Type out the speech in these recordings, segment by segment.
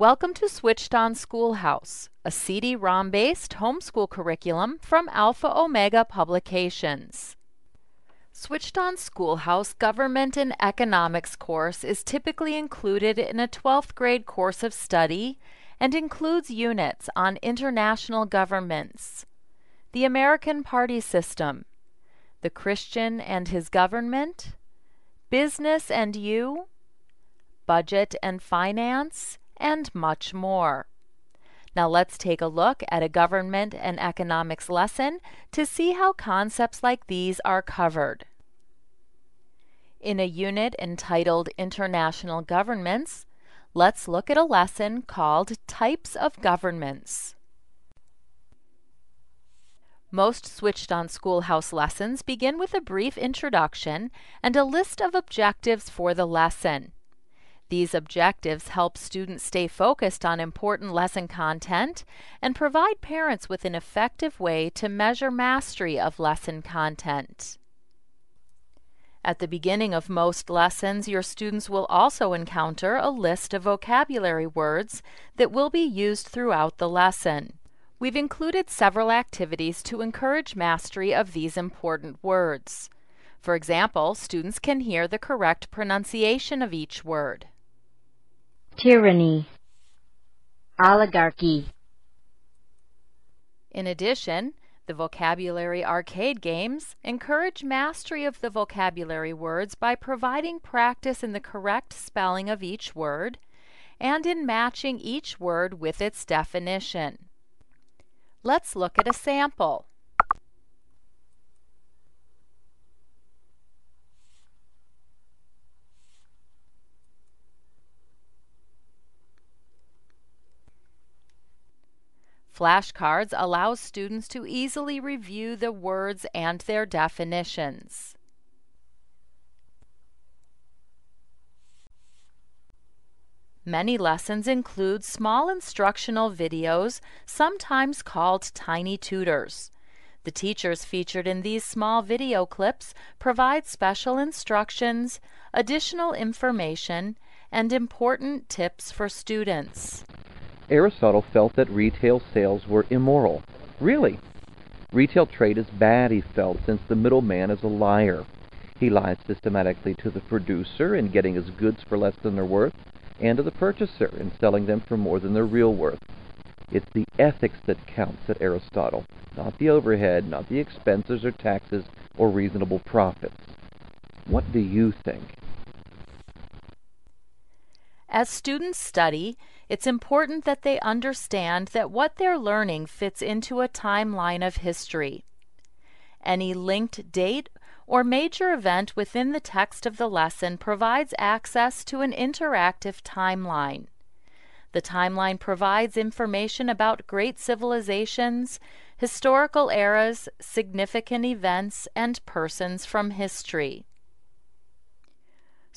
Welcome to Switched On Schoolhouse, a CD-ROM-based homeschool curriculum from Alpha Omega Publications. Switched On Schoolhouse Government and Economics course is typically included in a 12th grade course of study and includes units on international governments, the American party system, the Christian and his government, business and you, budget and finance, and much more. Now let's take a look at a government and economics lesson to see how concepts like these are covered. In a unit entitled International Governments, let's look at a lesson called Types of Governments. Most Switched On Schoolhouse lessons begin with a brief introduction and a list of objectives for the lesson. These objectives help students stay focused on important lesson content and provide parents with an effective way to measure mastery of lesson content. At the beginning of most lessons, your students will also encounter a list of vocabulary words that will be used throughout the lesson. We've included several activities to encourage mastery of these important words. For example, students can hear the correct pronunciation of each word. Tyranny, oligarchy. In addition, the vocabulary arcade games encourage mastery of the vocabulary words by providing practice in the correct spelling of each word and in matching each word with its definition. Let's look at a sample. Flashcards allow students to easily review the words and their definitions. Many lessons include small instructional videos, sometimes called tiny tutors. The teachers featured in these small video clips provide special instructions, additional information, and important tips for students. Aristotle felt that retail sales were immoral. Really? Retail trade is bad, he felt, since the middleman is a liar. He lies systematically to the producer in getting his goods for less than they're worth, and to the purchaser in selling them for more than their real worth. It's the ethics that counts at Aristotle, not the overhead, not the expenses or taxes or reasonable profits. What do you think? As students study, it's important that they understand that what they're learning fits into a timeline of history. Any linked date or major event within the text of the lesson provides access to an interactive timeline. The timeline provides information about great civilizations, historical eras, significant events, and persons from history.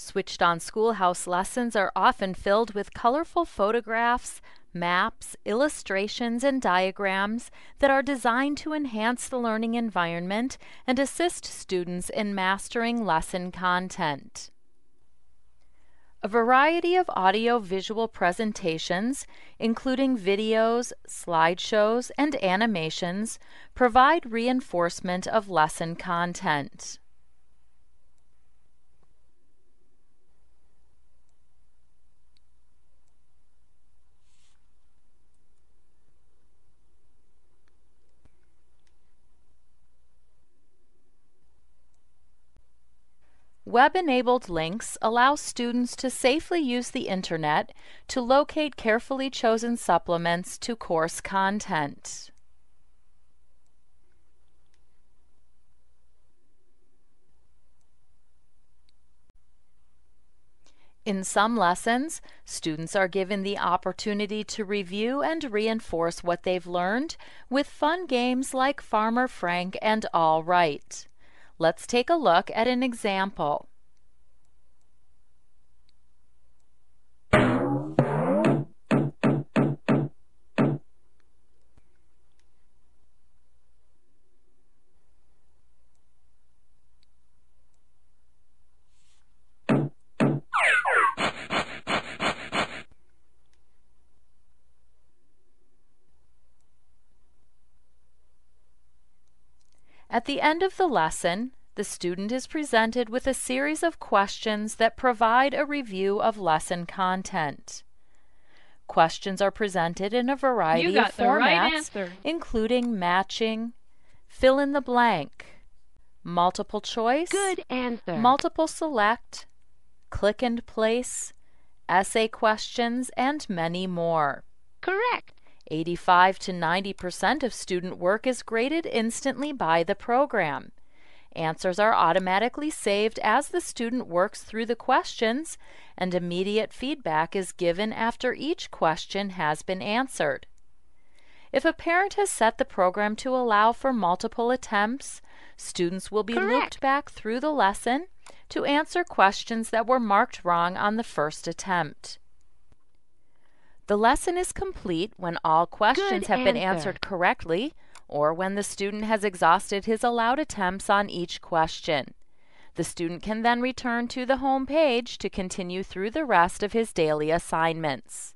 Switched On Schoolhouse lessons are often filled with colorful photographs, maps, illustrations, and diagrams that are designed to enhance the learning environment and assist students in mastering lesson content. A variety of audio-visual presentations, including videos, slideshows, and animations, provide reinforcement of lesson content. Web-enabled links allow students to safely use the Internet to locate carefully chosen supplements to course content. In some lessons, students are given the opportunity to review and reinforce what they've learned with fun games like Farmer Frank and All Right. Let's take a look at an example. At the end of the lesson, the student is presented with a series of questions that provide a review of lesson content. Questions are presented in a variety of formats, including matching, fill in the blank, multiple choice, Good answer. multiple select, click and place, essay questions, and many more. Correct. 85 to 90% of student work is graded instantly by the program. Answers are automatically saved as the student works through the questions, and immediate feedback is given after each question has been answered. If a parent has set the program to allow for multiple attempts, students will be looped back through the lesson to answer questions that were marked wrong on the first attempt. The lesson is complete when all questions have been answered correctly, or when the student has exhausted his allowed attempts on each question. The student can then return to the home page to continue through the rest of his daily assignments.